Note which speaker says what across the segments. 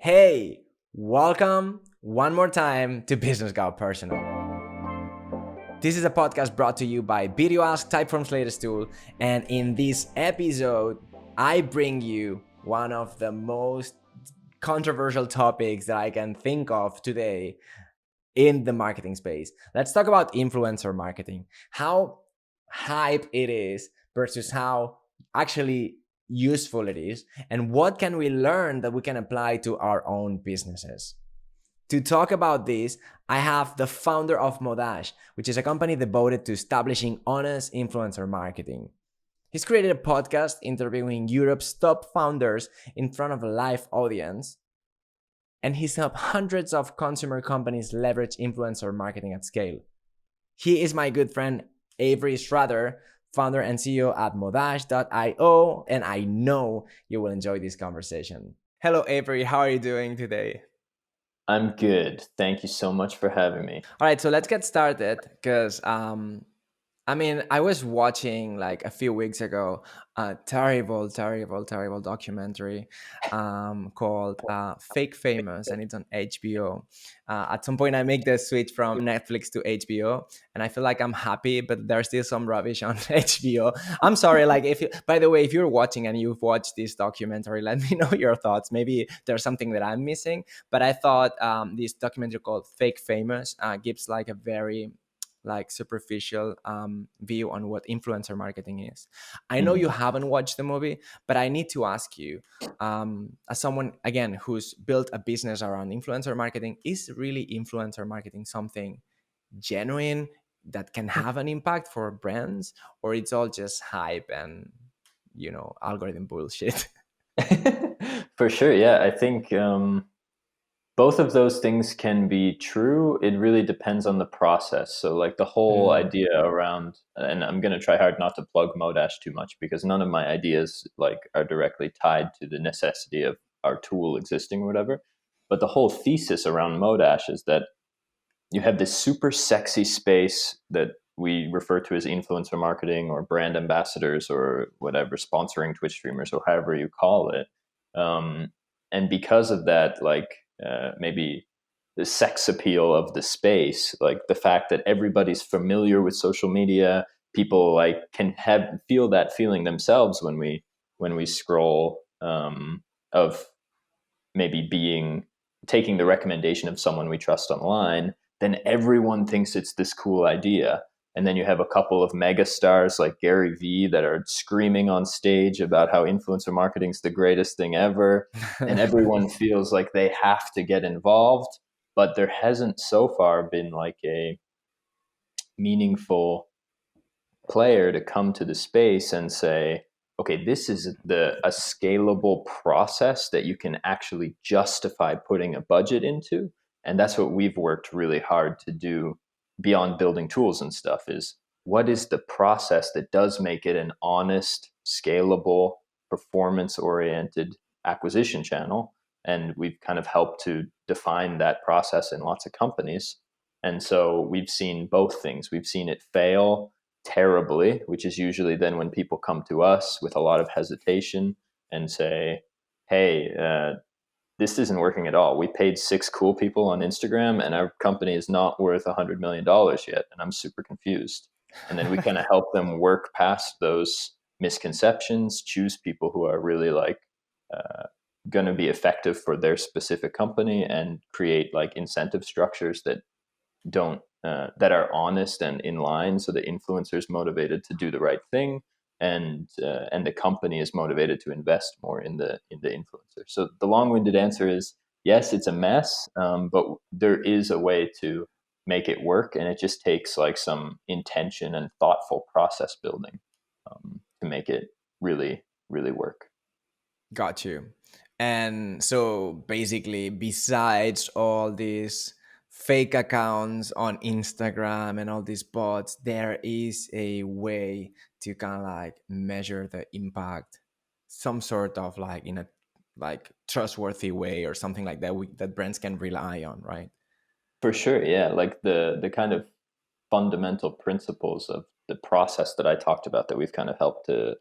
Speaker 1: Hey, welcome one more time to Business Got Personal. This is a podcast brought to you by VideoAsk Typeform's latest tool, and in this episode, I bring you one of the most controversial topics that I can think of today in the marketing space. Let's talk about influencer marketing. How hype it is versus how actually useful it is, and what can we learn that we can apply to our own businesses. To talk about this, I have the founder of Modash, which is a company devoted to establishing honest influencer marketing. He's created a podcast interviewing Europe's top founders in front of a live audience, and he's helped hundreds of consumer companies leverage influencer marketing at scale. He is my good friend, Avery Schrader, founder and CEO at Modash.io, and I know you will enjoy this conversation. Hello, Avery. How are you doing today?
Speaker 2: I'm good. Thank you so much for having me.
Speaker 1: All right, so let's get started because I was watching like a few weeks ago a terrible documentary called Fake Famous, and it's on HBO. At some point, I make the switch from Netflix to HBO, and I feel like I'm happy, but there's still some rubbish on HBO. I'm sorry. Like, by the way, if you're watching and you've watched this documentary, let me know your thoughts. Maybe there's something that I'm missing, but I thought this documentary called Fake Famous gives like a very superficial view on what influencer marketing is. I know you haven't watched the movie, but I need to ask you, as someone again who's built a business around influencer marketing, is really influencer marketing something genuine that can have an impact for brands, or it's all just hype and algorithm bullshit?
Speaker 2: For sure. Yeah, I think both of those things can be true. It really depends on the process. So, like the whole
Speaker 1: Mm,
Speaker 2: idea around, and I'm going to try hard not to plug Modash too much because none of my ideas are directly tied to the necessity of our tool existing or whatever. But the whole thesis around Modash is that you have this super sexy space that we refer to as influencer marketing or brand ambassadors or whatever, sponsoring Twitch streamers or however you call it. And because of that, maybe the sex appeal of the space, like the fact that everybody's familiar with social media, people can feel that feeling themselves when we scroll, of maybe taking the recommendation of someone we trust online, then everyone thinks it's this cool idea. And then you have a couple of mega stars like Gary Vee that are screaming on stage about how influencer marketing is the greatest thing ever. And everyone feels like they have to get involved. But there hasn't so far been like a meaningful player to come to the space and say, okay, this is a scalable process that you can actually justify putting a budget into. And that's what we've worked really hard to do beyond building tools and stuff, is what is the process that does make it an honest, scalable, performance oriented acquisition channel. And we've kind of helped to define that process in lots of companies. And so we've seen both things. We've seen it fail terribly, which is usually then when people come to us with a lot of hesitation and say, hey, this isn't working at all. We paid 6 cool people on Instagram and our company is not worth $100 million yet. And I'm super confused. And then we kind of help them work past those misconceptions, choose people who are really going to be effective for their specific company, and create like incentive structures that don't that are honest and in line, so the influencer is motivated to do the right thing, and the company is motivated to invest more in the influencer. So the long-winded answer is yes, it's a mess, but there is a way to make it work, and it just takes like some intention and thoughtful process building to make it really really work.
Speaker 1: Got you. And so basically, besides all these fake accounts on Instagram and all these bots, there is a way to kind of like measure the impact, some sort of like in a like trustworthy way or something like that that brands can rely on, right?
Speaker 2: For sure, yeah. Like the kind of fundamental principles of the process that I talked about that we've kind of helped to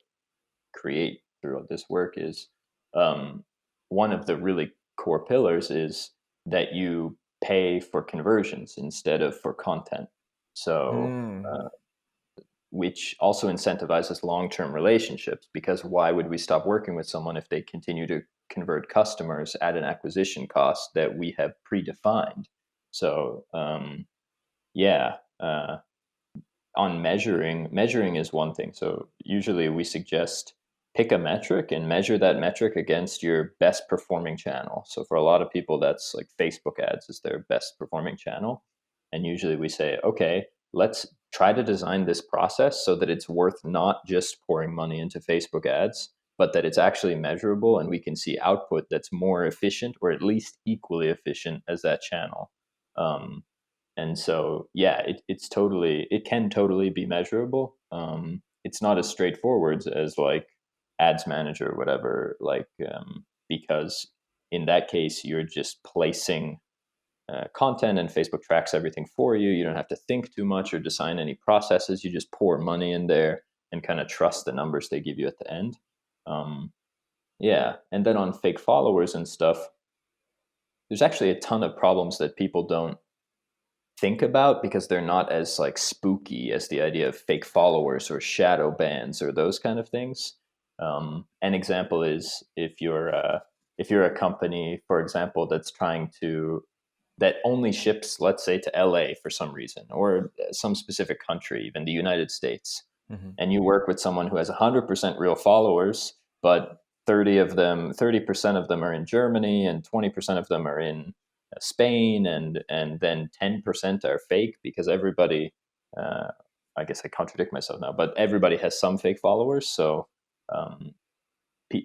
Speaker 2: create throughout this work is, um, one of the really core pillars is that you pay for conversions instead of for content. So,
Speaker 1: Mm.
Speaker 2: which also incentivizes long-term relationships, because why would we stop working with someone if they continue to convert customers at an acquisition cost that we have predefined? So, yeah, on measuring is one thing. So usually we suggest pick a metric and measure that metric against your best performing channel. So for a lot of people, that's like Facebook ads is their best performing channel. And usually we say, okay, let's try to design this process so that it's worth not just pouring money into Facebook ads, but that it's actually measurable and we can see output that's more efficient or at least equally efficient as that channel. And so, yeah, it can totally be measurable. It's not as straightforward as like ads manager or whatever, because in that case, you're just placing content and Facebook tracks everything for you. You don't have to think too much or design any processes. You just pour money in there and kind of trust the numbers they give you at the end. Um, yeah. And then on fake followers and stuff, there's actually a ton of problems that people don't think about because they're not as like spooky as the idea of fake followers or shadow bans or those kind of things. An example is if you're a company, for example, that only ships, let's say, to LA for some reason, or some specific country, even the United States,
Speaker 1: Mhm.
Speaker 2: and you work with someone who has 100% real followers, but 30% of them are in Germany and 20% of them are in Spain, and then 10% are fake because everybody, uh, I guess I contradict myself now, but everybody has some fake followers. So um,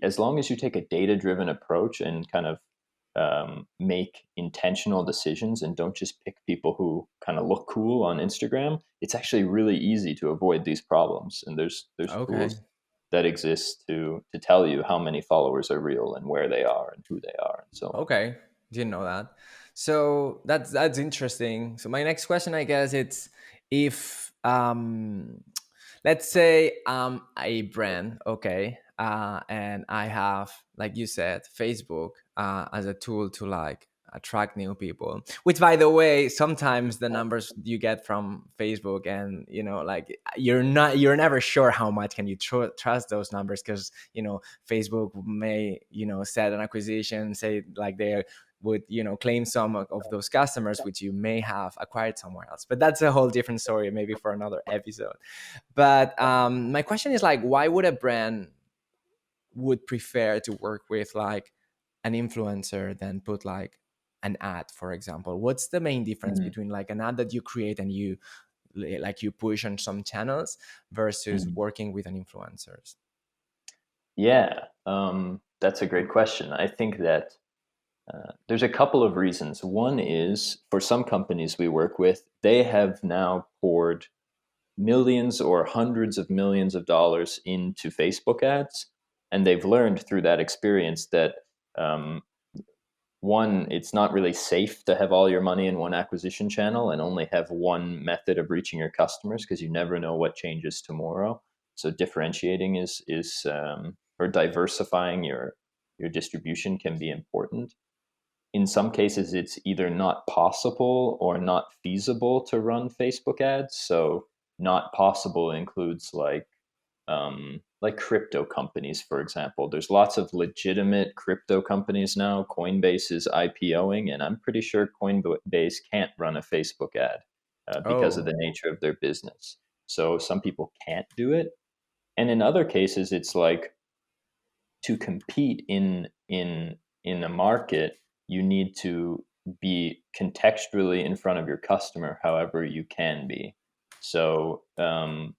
Speaker 2: as long as you take a data-driven approach and kind of make intentional decisions and don't just pick people who kind of look cool on Instagram, it's actually really easy to avoid these problems. And there's
Speaker 1: Okay.
Speaker 2: tools that exist to tell you how many followers are real and where they are and who they are and so on.
Speaker 1: Okay. Didn't know that. So that's interesting. So my next question, I guess, it's if let's say I'm a brand, okay, and I have, like you said, Facebook as a tool to like attract new people. Which, by the way, sometimes the numbers you get from Facebook, and like you're never sure how much can you trust those numbers, because Facebook may set an acquisition, say like they would claim some of those customers which you may have acquired somewhere else, but that's a whole different story, maybe for another episode. But my question is, like, why would a brand would prefer to work with like an influencer than put like an ad, for example? What's the main difference
Speaker 2: Mhm.
Speaker 1: between like an ad that you create and you push on some channels versus
Speaker 2: Mhm.
Speaker 1: working with an influencers?
Speaker 2: Yeah, that's a great question. I think that there's a couple of reasons. One is for some companies we work with, they have now poured millions or hundreds of millions of dollars into Facebook ads. And they've learned through that experience that um, one, it's not really safe to have all your money in one acquisition channel and only have one method of reaching your customers, because you never know what changes tomorrow. So differentiating or diversifying your distribution can be important. In some cases, it's either not possible or not feasible to run Facebook ads. So not possible includes like crypto companies, for example. There's lots of legitimate crypto companies now. Coinbase is IPOing, and I'm pretty sure Coinbase can't run a Facebook ad because of
Speaker 1: Oh.
Speaker 2: the nature of their business. So some people can't do it. And in other cases, it's like to compete in a market, you need to be contextually in front of your customer however you can be. So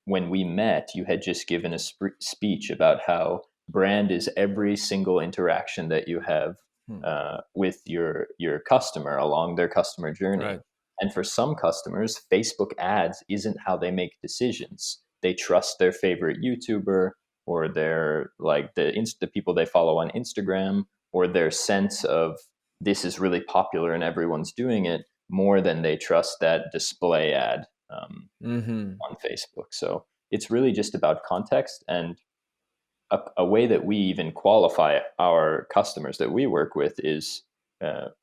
Speaker 2: when we met, you had just given a speech about how brand is every single interaction that you have
Speaker 1: Hmm.
Speaker 2: with your customer along their customer journey.
Speaker 1: Right.
Speaker 2: And for some customers, Facebook ads isn't how they make decisions. They trust their favorite YouTuber, or their like the people they follow on Instagram, or their sense of this is really popular and everyone's doing it, more than they trust that display ad
Speaker 1: Mm-hmm.
Speaker 2: on Facebook. So it's really just about context, and a way that we even qualify our customers that we work with is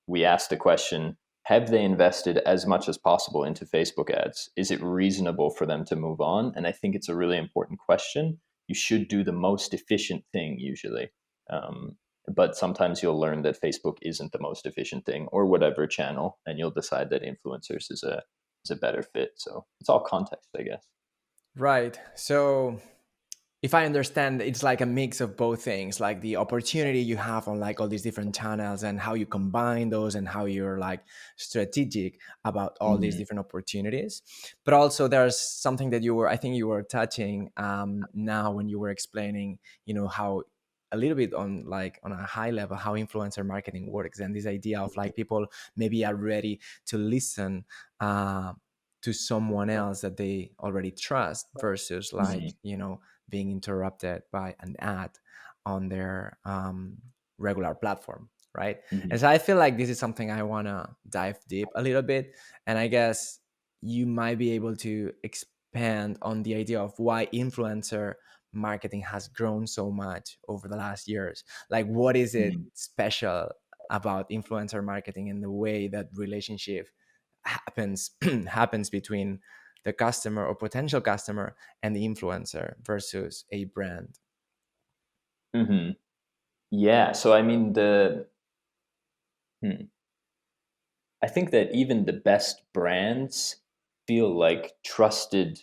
Speaker 2: we asked the question, have they invested as much as possible into Facebook ads? Is it reasonable for them to move on? And I think it's a really important question. You should do the most efficient thing usually. Um, but sometimes you'll learn that Facebook isn't the most efficient thing, or whatever channel, and you'll decide that influencers is a better fit. So it's all context, I guess.
Speaker 1: Right. So if I understand, it's like a mix of both things, like the opportunity you have on like all these different channels and how you combine those and how you're like strategic about all these
Speaker 2: Mm-hmm.
Speaker 1: different opportunities. But also there's something that I think you were touching now when you were explaining, how a little bit on like on a high level, how influencer marketing works, and this idea of like people maybe are ready to listen uh, to someone else that they already trust versus
Speaker 2: Mm-hmm.
Speaker 1: like, being interrupted by an ad on their regular platform, right?
Speaker 2: Mm-hmm.
Speaker 1: And so I feel like this is something I want to dive deep a little bit. And I guess you might be able to expand on the idea of why influencer marketing has grown so much over the last years. Like, what is it
Speaker 2: Mm-hmm.
Speaker 1: special about influencer marketing and the way that relationship happens happens between the customer or potential customer and the influencer versus a brand?
Speaker 2: Mm-hmm. Yeah. So I mean, hmm, I think that even the best brands feel like trusted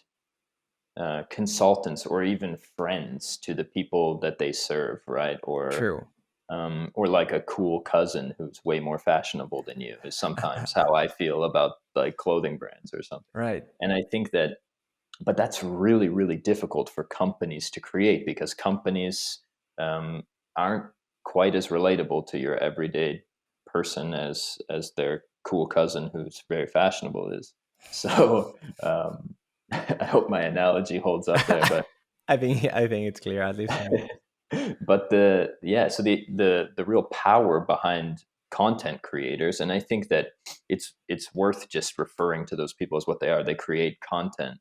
Speaker 2: consultants or even friends to the people that they serve, right?
Speaker 1: True.
Speaker 2: Or like a cool cousin who's way more fashionable than you is sometimes how I feel about like clothing brands or something.
Speaker 1: Right.
Speaker 2: And I think that, but that's really, really difficult for companies to create because companies um, aren't quite as relatable to your everyday person as their cool cousin who's very fashionable is. So I hope my analogy holds up there, but
Speaker 1: I think it's clear at least for me.
Speaker 2: but so the real power behind content creators, and I think that it's worth just referring to those people as what they are. They create content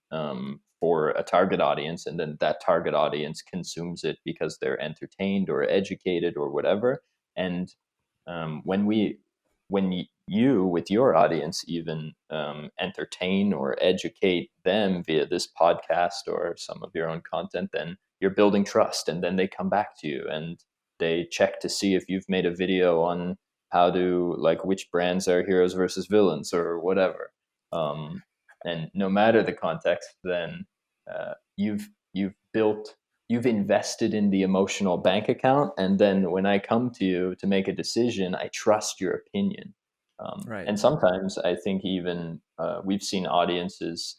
Speaker 2: for a target audience, and then that target audience consumes it because they're entertained or educated or whatever. And when you with your audience even entertain or educate them via this podcast or some of your own content, then you're building trust, and then they come back to you and they check to see if you've made a video on how to like which brands are heroes versus villains or whatever. And no matter the context, then you've built, you've invested in the emotional bank account, and then when I come to you to make a decision, I trust your opinion.
Speaker 1: Right.
Speaker 2: And sometimes I think even we've seen audiences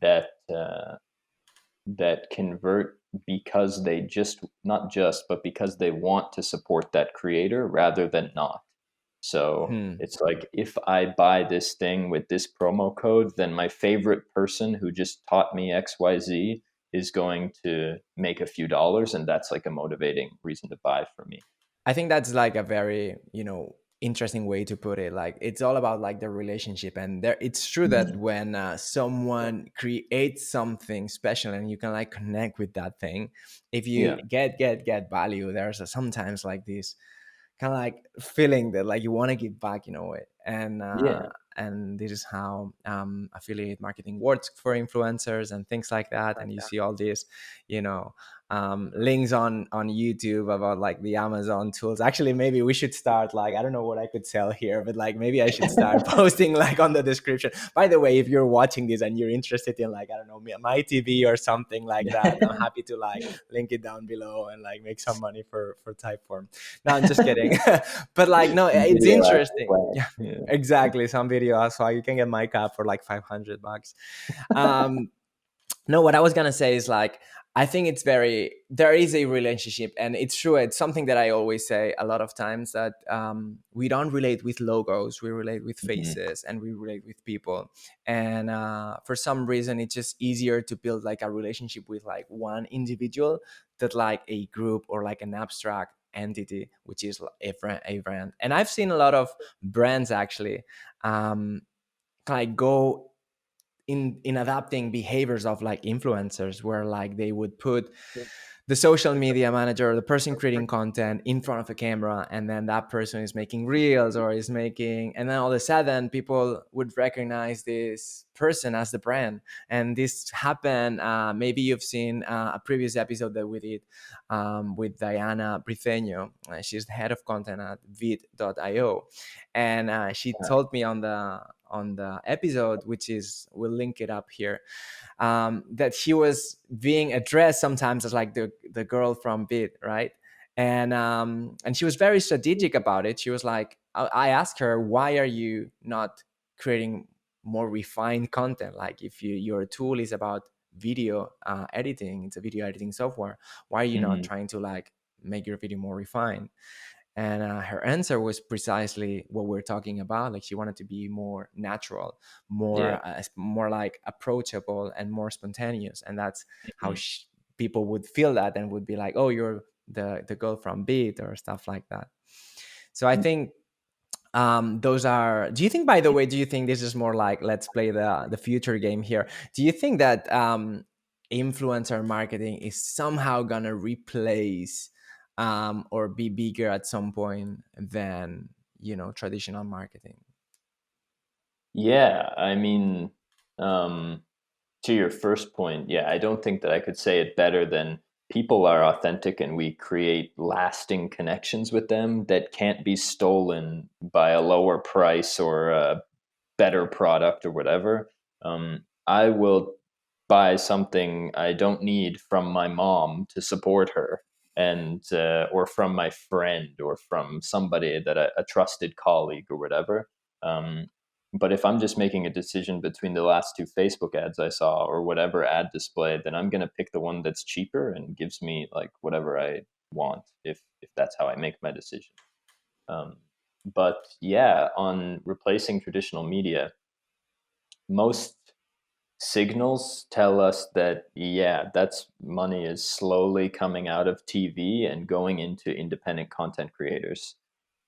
Speaker 2: that that convert because they just, not just, but because they want to support that creator rather than not. So
Speaker 1: Hmm.
Speaker 2: it's like, if I buy this thing with this promo code, then my favorite person who just taught me XYZ is going to make a few dollars. And that's like a motivating reason to buy for me.
Speaker 1: I think that's like a very, interesting way to put it. Like it's all about like the relationship, and there it's true that
Speaker 2: Mhm.
Speaker 1: when someone creates something special and you can like connect with that thing, if you
Speaker 2: Yeah.
Speaker 1: get value, there's sometimes like this kind of like feeling that like you want to give back in a way.
Speaker 2: Yeah.
Speaker 1: And this is how affiliate marketing works for influencers and things like that. And you see all these, you know links on YouTube about like the Amazon tools. Actually, maybe we should start like, I don't know what I could sell here, but like maybe I should start posting like on the description. By the way, if you're watching this and you're interested in like, I don't know, my TV or something like that, I'm happy to like link it down below and like make some money for Typeform. No, I'm just kidding. But like, no, it's
Speaker 2: Video ads
Speaker 1: interesting.
Speaker 2: plan.
Speaker 1: Yeah,
Speaker 2: Yeah.
Speaker 1: exactly. Some video, so you can get my cap for like $500. Um, no, what I was gonna say is like, I think there is a relationship, and it's true. It's something that I always say a lot of times, that we don't relate with logos, we relate with
Speaker 2: Mhm.
Speaker 1: faces, and we relate with people. And for some reason, it's just easier to build like a relationship with like one individual that like a group or like an abstract entity, which is a brand. And I've seen a lot of brands actually um, like go in adapting behaviors of like influencers, where like they would put the social media manager, the person creating content in front of a camera, and then that person is making reels or is making, and then all of a sudden people would recognize this person as the brand. And this happened, maybe you've seen a previous episode that we did with Diana Briceño. She's the head of content at vid.io, and she told me on the episode, which is, we'll link it up here, that she was being addressed sometimes as like the girl from Bit, right? And she was very strategic about it. She was like, I asked her, why are you not creating more refined content? Like, if your tool is about video editing, it's a video editing software, why are you not trying to like make your video more refined? And her answer was precisely what we're talking about. Like, she wanted to be more natural, more like approachable and more spontaneous. And that's how people would feel that and would be like, oh, you're the girl from Beat or stuff like that. So I think those are, do you think, by the way, do you think this is more like, let's play the future game here, do you think that influencer marketing is somehow gonna replace or be bigger at some point than, traditional marketing?
Speaker 2: Yeah, I mean, to your first point, yeah, I don't think that I could say it better than people are authentic and we create lasting connections with them that can't be stolen by a lower price or a better product or whatever. I will buy something I don't need from my mom to support her, and or from my friend or from somebody that a trusted colleague or whatever. Um, but if I'm just making a decision between the last two Facebook ads I saw or whatever ad display, then I'm going to pick the one that's cheaper and gives me like whatever I want, if that's how I make my decision. Um, but yeah, on replacing traditional media, most signals tell us that, yeah, that's money is slowly coming out of TV and going into independent content creators.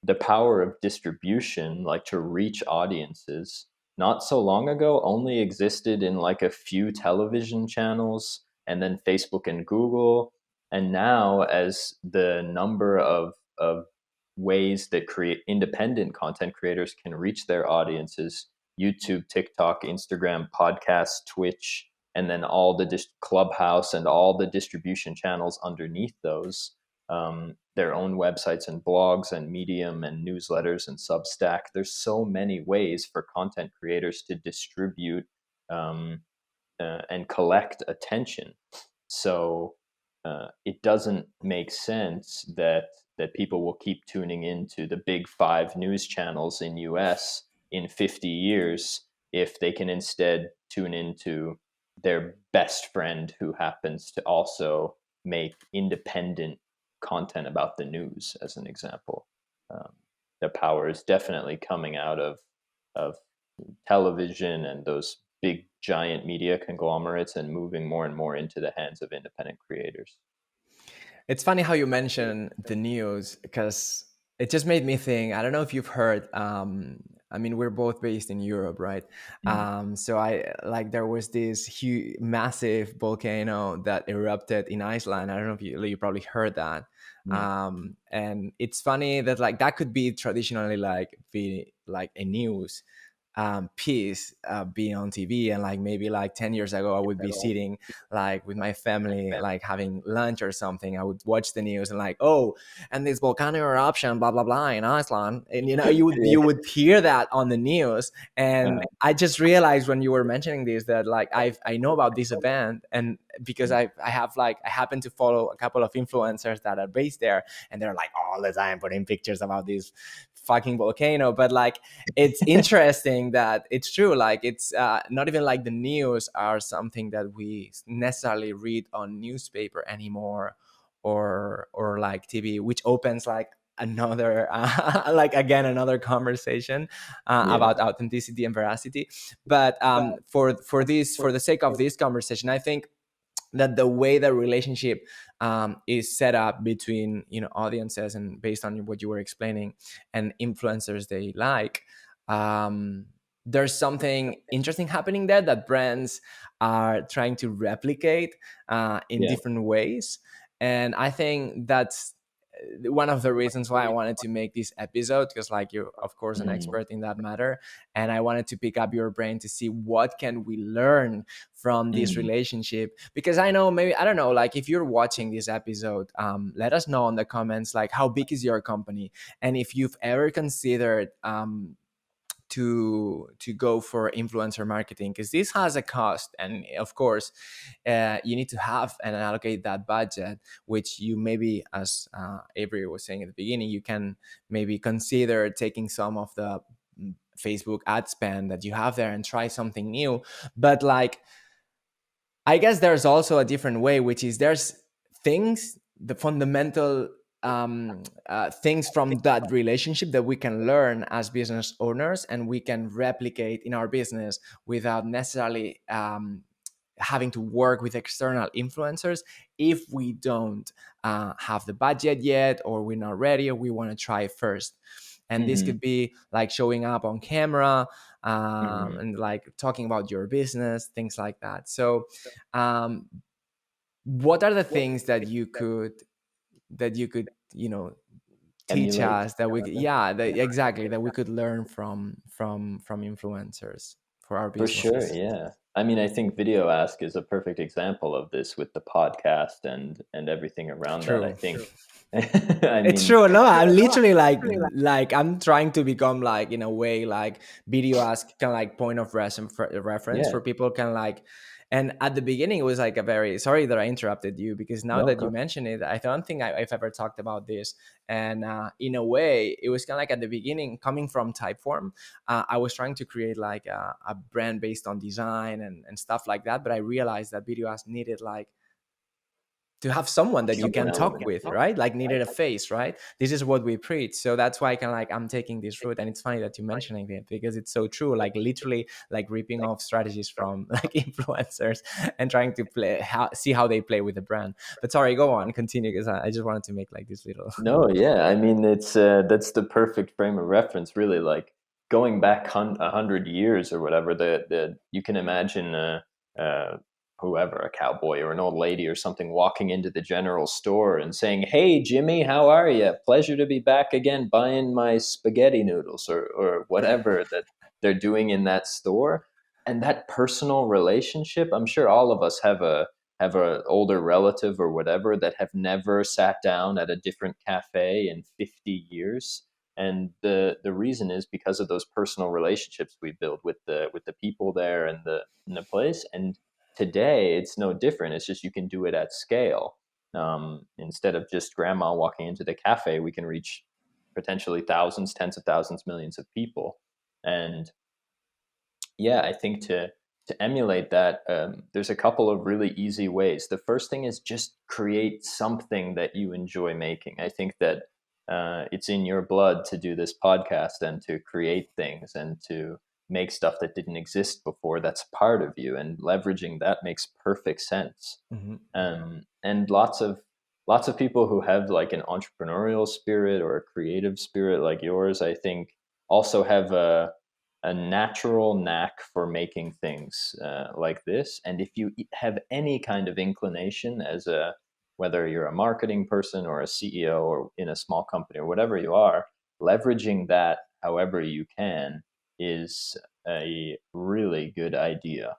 Speaker 2: The power of distribution, like to reach audiences, not so long ago only existed in like a few television channels and then Facebook and Google. And now, as the number of ways that create independent content creators can reach their audiences, YouTube, TikTok, Instagram, podcast, Twitch, and then all the Clubhouse and all the distribution channels underneath those, their own websites and blogs and Medium and newsletters and Substack. There's so many ways for content creators to distribute and collect attention. So it doesn't make sense that people will keep tuning into the big five news channels in US in 50 years if they can instead tune into their best friend who happens to also make independent content about the news, as an example. The power is definitely coming out of television and those big giant media conglomerates and moving more and more into the hands of independent creators.
Speaker 1: It's funny how you mention the news, because it just made me think. I don't know if you've heard. I mean, we're both based in Europe, right? So I like, there was this huge, massive volcano that erupted in Iceland. I don't know if you probably heard that. And it's funny that like that could be traditionally like be like a news piece being on TV, and like maybe like 10 years ago I would be sitting like with my family, like having lunch or something. I would watch the news and like, oh, and this volcano eruption, blah blah blah, in Iceland, and you would hear that on the news. And I just realized when you were mentioning this that like I know about this event, and because I happen to follow a couple of influencers that are based there, and they're like all the time putting pictures about this fucking volcano. But like, it's interesting that it's true. Like, it's not even like the news are something that we necessarily read on newspaper anymore, or like TV, which opens like another like again another conversation about authenticity and veracity. But for the sake of this conversation, I think that the way the relationship is set up between audiences, and based on what you were explaining, and influencers they like, there's something interesting happening there that brands are trying to replicate in different ways. And I think that's one of the reasons why I wanted to make this episode, because like you're of course an
Speaker 2: Mm,
Speaker 1: expert in that matter, and I wanted to pick up your brain to see what can we learn from this
Speaker 2: mm,
Speaker 1: relationship. Because I know, maybe, I don't know, like if you're watching this episode, let us know in the comments like how big is your company, and if you've ever considered to go for influencer marketing, because this has a cost, and of course you need to have and allocate that budget, which you maybe, as Avery was saying at the beginning, you can maybe consider taking some of the Facebook ad spend that you have there and try something new. But like, I guess there's also a different way, which is there's things, the fundamental things from that relationship that we can learn as business owners and we can replicate in our business without necessarily having to work with external influencers if we don't have the budget yet, or we're not ready, or we want to try first. And this
Speaker 2: mm,
Speaker 1: could be like showing up on camera,
Speaker 2: mm.
Speaker 1: and like talking about your business, things like that. So um, what are the things that you could, you know, teach
Speaker 2: Emulate.
Speaker 1: us that we yeah, that, exactly, that we could learn from influencers for our
Speaker 2: For sure,
Speaker 1: businesses?
Speaker 2: yeah. I mean, I think Video Ask is a perfect example of this with the podcast and everything around that. I
Speaker 1: True.
Speaker 2: think, I
Speaker 1: It's
Speaker 2: mean,
Speaker 1: true. No, I'm literally like I'm trying to become like, in a way, like video ask kind of like point of reference
Speaker 2: yeah,
Speaker 1: for people can like. And at the beginning, it was like a very, sorry that I interrupted you, because now
Speaker 2: no,
Speaker 1: that you
Speaker 2: go.
Speaker 1: mention it, I don't think I've ever talked about this. And in a way, it was kind of like at the beginning, coming from Typeform, I was trying to create like a brand based on design and stuff like that. But I realized that video ask needed like to have someone that you
Speaker 2: Human
Speaker 1: can talk
Speaker 2: element.
Speaker 1: with, right? Like needed a face, right? This is what we preach. So that's why I kind of like I'm taking this route. And it's funny that you're mentioning it, because it's so true. Like literally like ripping off strategies from like influencers and trying to see how they play with the brand. But sorry, go on, continue, because I just wanted to make like this little
Speaker 2: No, yeah. I mean, it's that's the perfect frame of reference, really. Like going back 100 years or whatever. The you can imagine uh, whoever, a cowboy or an old lady or something, walking into the general store and saying, "Hey, Jimmy, how are you? Pleasure to be back again, buying my spaghetti noodles or whatever that they're doing in that store." And that personal relationship, I'm sure all of us have an older relative or whatever that have never sat down at a different cafe in 50 years. And the reason is because of those personal relationships we build with the people there and the place. And today it's no different. It's just you can do it at scale. Instead of just grandma walking into the cafe, we can reach potentially thousands, tens of thousands, millions of people. And yeah, I think to emulate that, there's a couple of really easy ways. The first thing is just create something that you enjoy making. I think that it's in your blood to do this podcast and to create things and to make stuff that didn't exist before. That's part of you, and leveraging that makes perfect sense.
Speaker 1: Mhm.
Speaker 2: And lots of people who have like an entrepreneurial spirit or a creative spirit like yours, I think, also have a natural knack for making things like this. And if you have any kind of inclination as a, whether you're a marketing person or a CEO or in a small company or whatever you are, leveraging that however you can is a really good idea.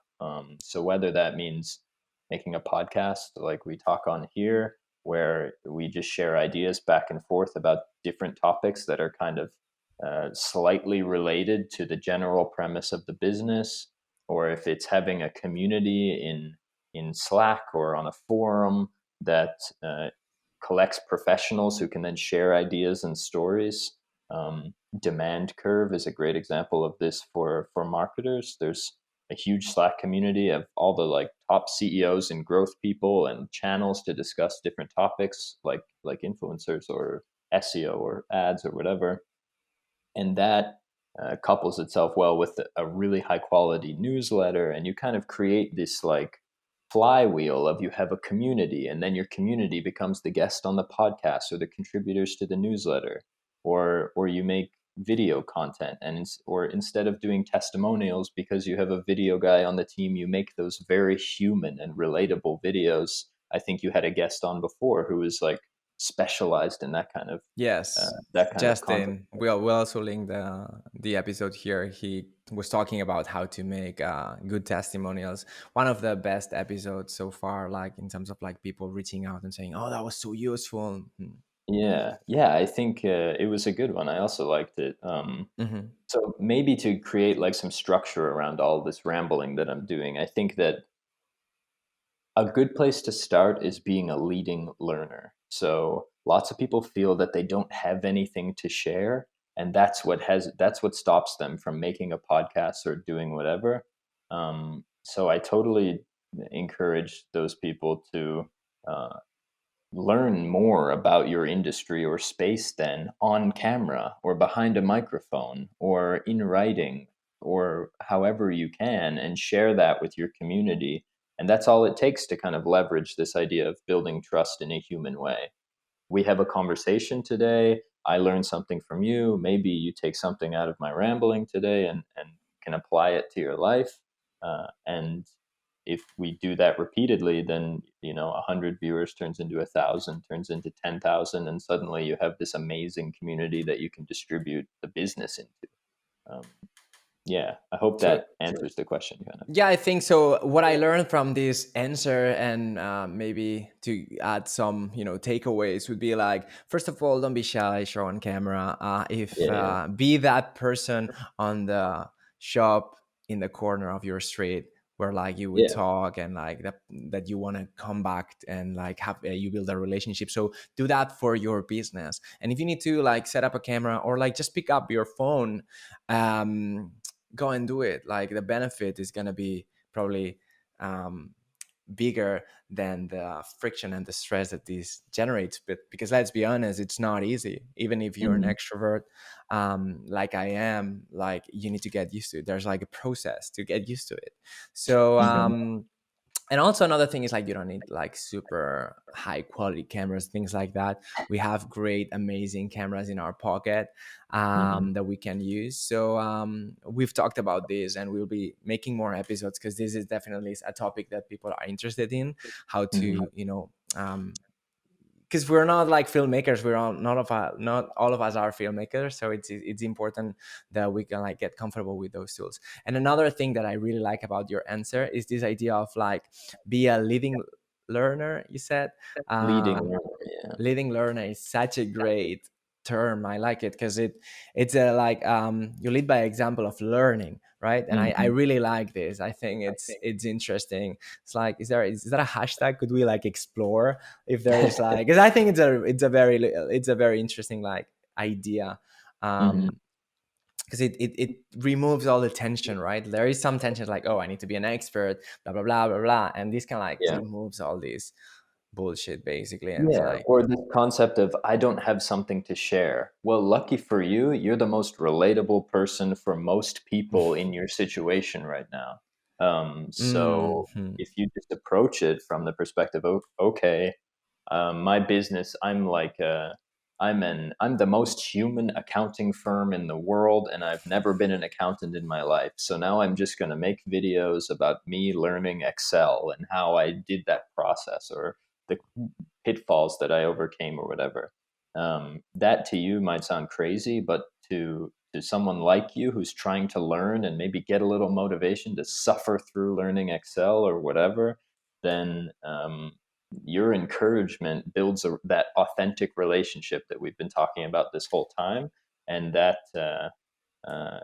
Speaker 2: So whether that means making a podcast like we talk on here, where we just share ideas back and forth about different topics that are kind of slightly related to the general premise of the business, or if it's having a community in Slack or on a forum that collects professionals who can then share ideas and stories. Demand Curve is a great example of this for marketers. There's a huge Slack community of all the like top CEOs and growth people and channels to discuss different topics like influencers or SEO or ads or whatever. And that couples itself well with a really high quality newsletter, and you kind of create this like flywheel of, you have a community, and then your community becomes the guest on the podcast or the contributors to the newsletter, or you make video content, and or instead of doing testimonials, because you have a video guy on the team, you make those very human and relatable videos I think you had a guest on before who was like specialized in
Speaker 1: Yes,
Speaker 2: that kind of content.
Speaker 1: Justin. We'll also link the episode here. He was talking about how to make good testimonials. One of the best episodes so far, like in terms of like people reaching out and saying, "Oh, that was so useful."
Speaker 2: Yeah, yeah, I think it was a good one. I also liked it.
Speaker 1: Mm-hmm.
Speaker 2: So maybe to create like some structure around all this rambling that I'm doing, I think that a good place to start is being a leading learner. So lots of people feel that they don't have anything to share, and that's what stops them from making a podcast or doing whatever. So I totally encourage those people to uh, learn more about your industry or space then on camera or behind a microphone or in writing or however you can, and share that with your community. And that's all it takes to kind of leverage this idea of building trust in a human way. We have a conversation today. I learned something from you. Maybe you take something out of my rambling today and can apply it to your life. And if we do that repeatedly, then 100 viewers turns into 1,000, turns into 10,000, and suddenly you have this amazing community that you can distribute the business into. Um, yeah, I hope
Speaker 1: So
Speaker 2: that answers the question, kind of.
Speaker 1: yeah, I think so. What I learned from this answer, and maybe to add some, takeaways, would be like, first of all, don't be shy, show on camera. If
Speaker 2: Yeah,
Speaker 1: Be that person on the shop in the corner of your street where like you would
Speaker 2: yeah,
Speaker 1: talk and like that you want to come back and like have you build a relationship. So do that for your business. And if you need to like set up a camera or like just pick up your phone, um, go and do it. Like the benefit is going to be probably um, bigger than the friction and the stress that this generates. But because let's be honest, it's not easy. Even if you're an
Speaker 2: hmm,
Speaker 1: extrovert, like I am, like you need to get used to it. There's like a process to get used to it. So
Speaker 2: hmm,
Speaker 1: and also another thing is like you don't need like super high quality cameras, things like that. We have great amazing cameras in our pocket
Speaker 2: hmm,
Speaker 1: that we can use. So we've talked about this and we'll be making more episodes because this is definitely a topic that people are interested in, how
Speaker 2: hmm.
Speaker 1: to because we're not like filmmakers. We're all not all of us are filmmakers, so it's important that we can like get comfortable with those tools. And another thing that I really like about your answer is this idea of like be a living learner. You said
Speaker 2: Leading
Speaker 1: um,
Speaker 2: learner, yeah.
Speaker 1: living learner is such a great term. I like it because it's a like you lead by example of learning, right? And I
Speaker 2: Hmm.
Speaker 1: really like this. I think it's interesting. It's like is that a hashtag? Could we like explore if there is like, because I think it's a very interesting like idea.
Speaker 2: Hmm.
Speaker 1: Because it removes all the tension, right? There is some tension like, oh, I need to be an expert, blah blah blah blah blah, and this kind of like
Speaker 2: Yeah.
Speaker 1: removes all this bullshit basically, and it's
Speaker 2: Yeah,
Speaker 1: like
Speaker 2: or this concept of I don't have something to share. Well, lucky for you, you're the most relatable person for most people in your situation right now. So
Speaker 1: mhm.
Speaker 2: if you just approach it from the perspective of, okay, my business, I'm the most human accounting firm in the world, and I've never been an accountant in my life. So now I'm just going to make videos about me learning Excel and how I did that process or the pitfalls that I overcame or whatever. That to you might sound crazy, but to someone like you who's trying to learn and maybe get a little motivation to suffer through learning Excel or whatever, then your encouragement builds that authentic relationship that we've been talking about this whole time, and that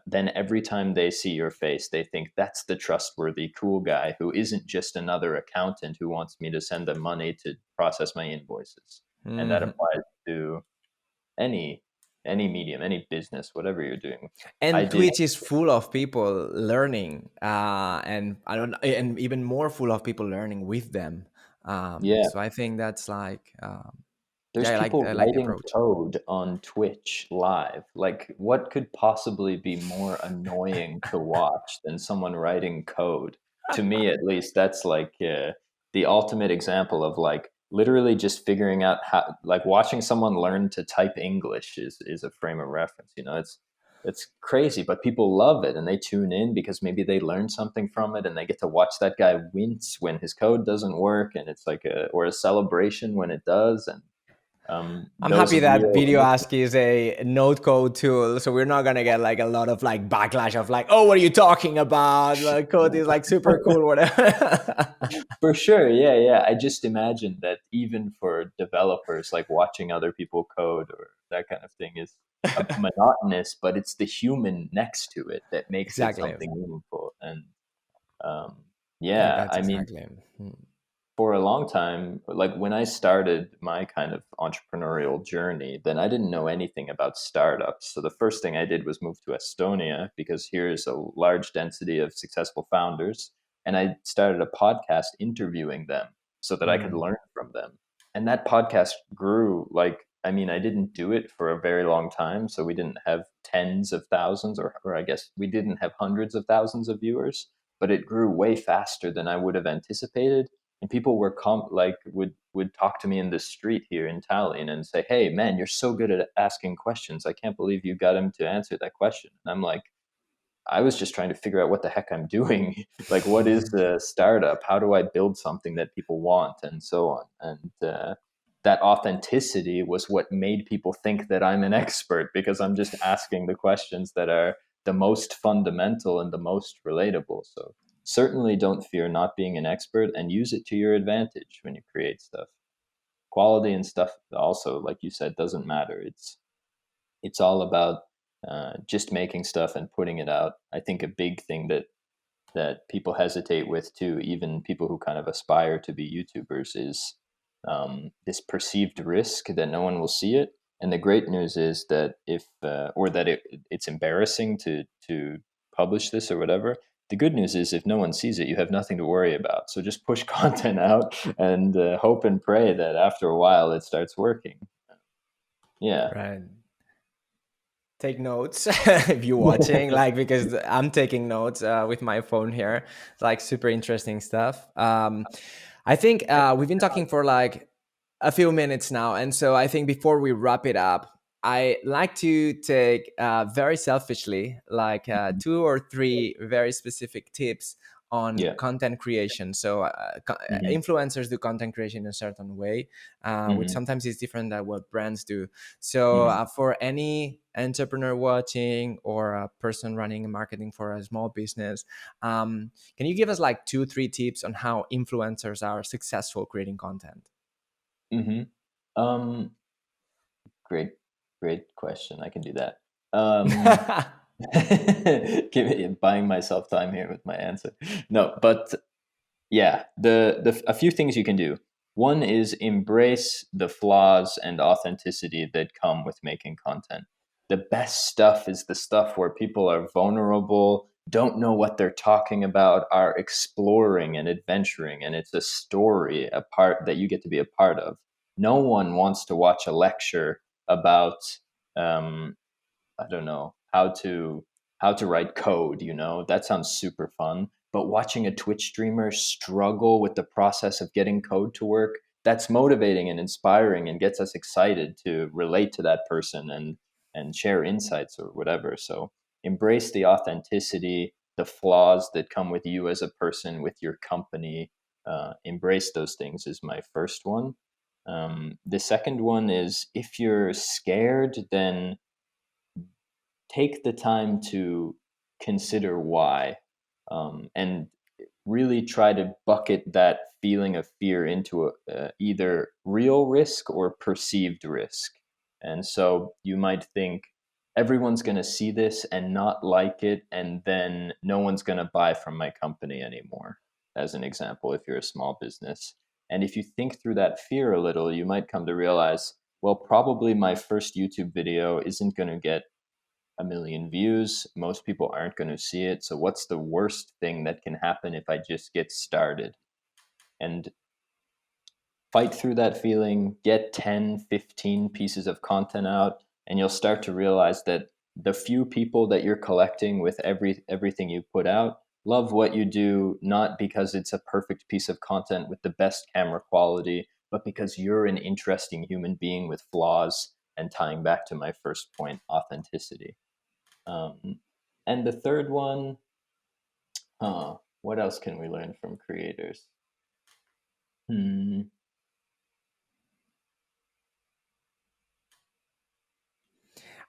Speaker 2: then every time they see your face, they think that's the trustworthy, cool guy who isn't just another accountant who wants me to send them money to process my invoices. And that
Speaker 1: Mhm.
Speaker 2: applies to any any medium, any business, whatever you're doing. I
Speaker 1: And
Speaker 2: did,
Speaker 1: Twitch is full of people learning, and I don't, and even more full of people learning with them.
Speaker 2: yeah.
Speaker 1: So I think that's like,
Speaker 2: There's
Speaker 1: yeah,
Speaker 2: people
Speaker 1: I like the
Speaker 2: writing
Speaker 1: approach.
Speaker 2: code on Twitch live. Like, what could possibly be more annoying to watch than someone writing code? To me, at least, that's like the ultimate example of like literally just figuring out how, like, watching someone learn to type English is a frame of reference. You know, It's crazy, but people love it and they tune in because maybe they learn something from it and they get to watch that guy wince when his code doesn't work, and it's like a celebration when it does. And
Speaker 1: I'm
Speaker 2: those
Speaker 1: happy that
Speaker 2: real
Speaker 1: VideoAsk is a no code tool, so we're not gonna get like a lot of like backlash of like, oh, what are you talking about? The code is like super cool, whatever.
Speaker 2: For sure, yeah, yeah. I just imagine that even for developers, like watching other people code or that kind of thing is monotonous, but it's the human next to it that makes it
Speaker 1: Exactly.
Speaker 2: something meaningful. And um,
Speaker 1: Like
Speaker 2: yeah,
Speaker 1: that's
Speaker 2: I mean,
Speaker 1: exactly.
Speaker 2: for a long time, like when I started my kind of entrepreneurial journey, then I didn't know anything about startups. So the first thing I did was move to Estonia because here's a large density of successful founders. And I started a podcast interviewing them so that I could
Speaker 1: Mm.
Speaker 2: learn from them. And that podcast grew like, I mean, I didn't do it for a very long time. So we didn't have tens of thousands, or I guess we didn't have hundreds of thousands of viewers, but it grew way faster than I would have anticipated. And people were like would talk to me in the street here in Tallinn and say, "Hey, man, you're so good at asking questions. I can't believe you got him to answer that question." And I'm like, I was just trying to figure out what the heck I'm doing. Like, what is the startup? How do I build something that people want, and so on. And that authenticity was what made people think that I'm an expert, because I'm just asking the questions that are the most fundamental and the most relatable. So certainly don't fear not being an expert, and use it to your advantage when you create stuff. Quality and stuff also, like you said, doesn't matter. It's all about just making stuff and putting it out. I think a big thing that people hesitate with too, even people who kind of aspire to be YouTubers, is this perceived risk that no one will see it. And the great news is that if or that it's embarrassing to publish this or whatever. The good news is if no one sees it, you have nothing to worry about. So just push content out and hope and pray that after a while it starts working. Yeah.
Speaker 1: Right. Take notes if you're watching, like, because I'm taking notes with my phone here. It's like super interesting stuff. I think we've been talking for like a few minutes now, and so I think before we wrap it up, I like to take very selfishly like two or three very specific tips on
Speaker 2: Yeah.
Speaker 1: content creation. So
Speaker 2: Hmm.
Speaker 1: influencers do content creation in a certain way, which
Speaker 2: Hmm.
Speaker 1: sometimes is different than what brands do. So
Speaker 2: Hmm.
Speaker 1: for any entrepreneur watching or a person running marketing for a small business, can you give us like 2 3 tips on how influencers are successful creating content?
Speaker 2: Hmm. Um, great, great question. I can do that. Um, buying myself time here with my answer. No, but yeah, the a few things you can do. One is embrace the flaws and authenticity that come with making content. The best stuff is the stuff where people are vulnerable, don't know what they're talking about, are exploring and adventuring, and it's a story, a part that you get to be a part of. No one wants to watch a lecture about um, I don't know how to write code. That sounds super fun. But watching a Twitch streamer struggle with the process of getting code to work, that's motivating and inspiring and gets us excited to relate to that person and share insights or whatever. So embrace the authenticity, the flaws that come with you as a person, with your company. Embrace those things is my first one. The second one is, if you're scared, then take the time to consider why, and really try to bucket that feeling of fear into either real risk or perceived risk. And so you might think everyone's going to see this and not like it, and then no one's going to buy from my company anymore, as an example, if you're a small business. And if you think through that fear a little, you might come to realize, well, probably my first YouTube video isn't going to get 1 million views. Most people aren't going to see it. So, what's the worst thing that can happen if I just get started? And fight through that feeling, get 10, 15 pieces of content out, and you'll start to realize that the few people that you're collecting with everything you put out love what you do, not because it's a perfect piece of content with the best camera quality, but because you're an interesting human being with flaws. And tying back to my first point, authenticity. And the third one, what else can we learn from creators? Hmm.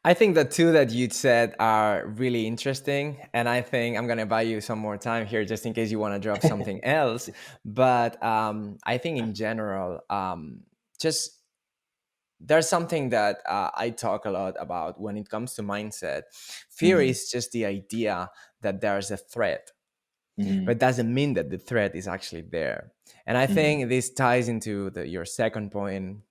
Speaker 1: I think the two that you said are really interesting, and I think I'm gonna buy you some more time here just in case you want to drop something else. But I think in general, just there's something that I talk a lot about when it comes to mindset. Fear
Speaker 2: Mm-hmm.
Speaker 1: is just the idea that there's a threat,
Speaker 2: Mm-hmm.
Speaker 1: but it doesn't mean that the threat is actually there. And I
Speaker 2: Mm-hmm.
Speaker 1: think this ties into your second point.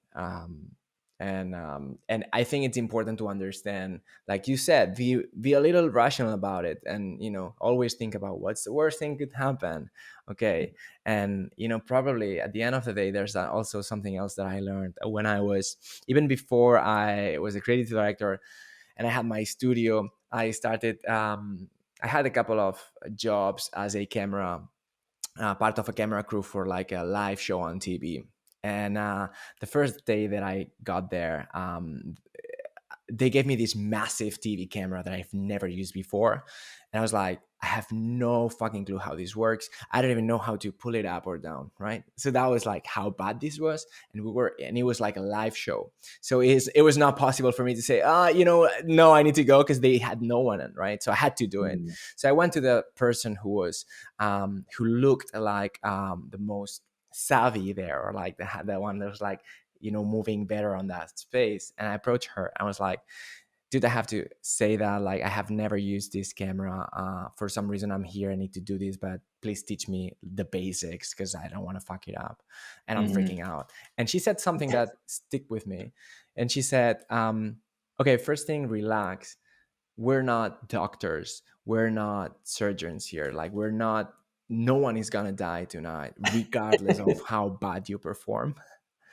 Speaker 1: And I think it's important to understand, like you said, be a little rational about it, and always think about what's the worst thing could happen. Okay. And probably at the end of the day, there's also something else that I learned when I was, even before I was a creative director and I had my studio. I started I had a couple of jobs as a camera part of a camera crew for like a live show on TV. And the first day that I got there, they gave me this massive TV camera that I've never used before. And I was like, I have no fucking clue how this works. I don't even know how to pull it up or down, right? So that was like how bad this was. And it was like a live show. So it was not possible for me to say, no, I need to go, because they had no one in, right? So I had to do it.
Speaker 2: Mm-hmm.
Speaker 1: So I went to the person who looked like the most savvy there, or like the one that was like, moving better on that space. And I approached her. I was like, dude, I have to say that, like, I have never used this camera. For some reason, I'm here. I need to do this, but please teach me the basics, because I don't want to fuck it up. And I'm
Speaker 2: Mm-hmm.
Speaker 1: freaking out. And she said something that stick with me. And she said, okay, first thing, relax. We're not doctors. We're not surgeons here. Like, no one is going to die tonight, regardless of how bad you perform.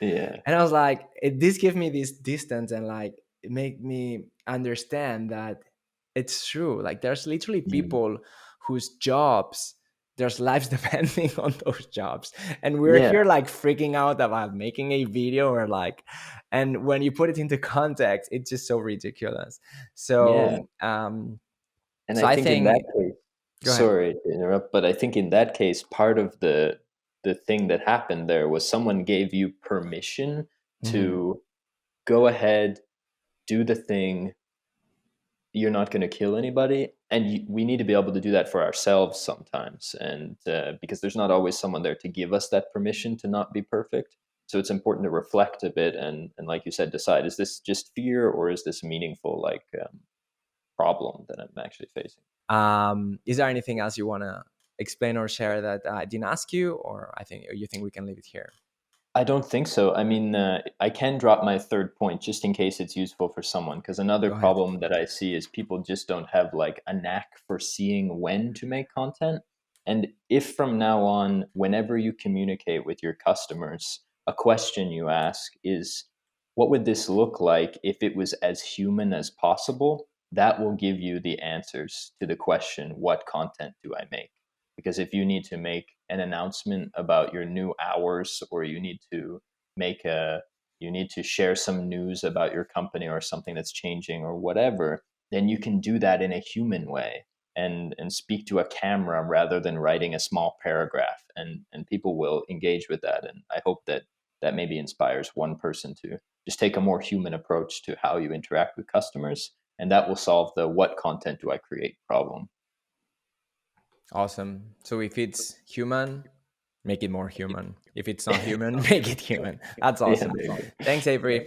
Speaker 2: Yeah.
Speaker 1: And I was like, this gave me this distance, and like it made me understand that it's true. Like, there's literally
Speaker 2: Mm-hmm.
Speaker 1: people whose jobs, there's lives depending on those jobs, and we're
Speaker 2: Yeah.
Speaker 1: here like freaking out about making a video, or like, and when you put it into context, it's just so ridiculous.
Speaker 2: Yeah.
Speaker 1: So
Speaker 2: And
Speaker 1: so
Speaker 2: I
Speaker 1: I
Speaker 2: think in that
Speaker 1: think,
Speaker 2: case,
Speaker 1: go ahead.
Speaker 2: sorry to interrupt, but I think in that case, part of the thing that happened there was someone gave you permission
Speaker 1: Hmm.
Speaker 2: to go ahead, do the thing. You're not going to kill anybody, and we need to be able to do that for ourselves sometimes, and because there's not always someone there to give us that permission to not be perfect. So it's important to reflect a bit, and like you said, decide, is this just fear, or is this meaningful, like problem that I'm actually facing?
Speaker 1: Is there anything else you want to explain or share that I didn't ask you, or you think we can leave it here?
Speaker 2: I don't think so. I mean, I can drop my third point just in case it's useful for someone. Because another
Speaker 1: Go ahead.
Speaker 2: problem that I see is people just don't have like a knack for seeing when to make content. And if from now on, whenever you communicate with your customers, a question you ask is, what would this look like if it was as human as possible? That will give you the answers to the question, what content do I make? Because if you need to make an announcement about your new hours, or make a you need to share some news about your company or something that's changing or whatever, then you can do that in a human way, and speak to a camera rather than writing a small paragraph, and people will engage with that. And I hope that that maybe inspires one person to just take a more human approach to how you interact with customers, and that will solve the what content do I create problem.
Speaker 1: Awesome. So if it's human, make it more human. If it's not human, make it human. That's
Speaker 2: Yeah,
Speaker 1: awesome.
Speaker 2: there you go.
Speaker 1: Thanks, Avery.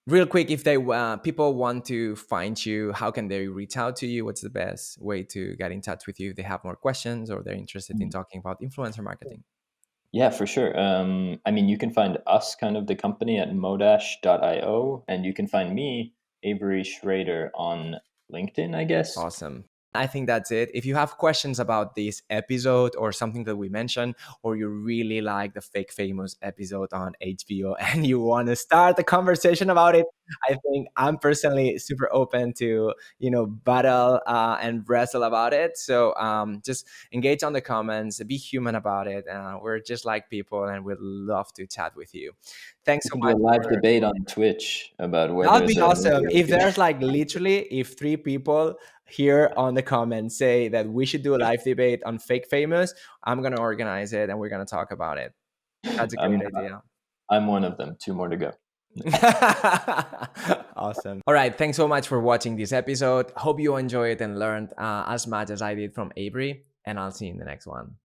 Speaker 1: Real quick, if they people want to find you, how can they reach out to you? What's the best way to get in touch with you if they have more questions, or they're interested in talking about influencer marketing?
Speaker 2: Yeah, for sure. I mean, you can find us, kind of the company, at modash.io, and you can find me, Avery Schrader, on LinkedIn, I guess.
Speaker 1: Awesome. I think that's it. If you have questions about this episode or something that we mentioned, or you really like the Fake Famous episode on HBO and you want to start a conversation about it, I think I'm personally super open to, battle and wrestle about it. So just engage on the comments, be human about it. We're just like people and we'd love to chat with you. Thanks
Speaker 2: We
Speaker 1: so
Speaker 2: can do
Speaker 1: much.
Speaker 2: a live debate on Twitch about
Speaker 1: That'd
Speaker 2: whether
Speaker 1: be
Speaker 2: the
Speaker 1: awesome. If there's like literally, if 3 people here on the comments say that we should do a live debate on Fake Famous, I'm going to organize it and we're going to talk about it. That's a great idea.
Speaker 2: I'm one of them. 2 more to go.
Speaker 1: Awesome. All right. Thanks so much for watching this episode. Hope you enjoyed and learned as much as I did from Avery. And I'll see you in the next one.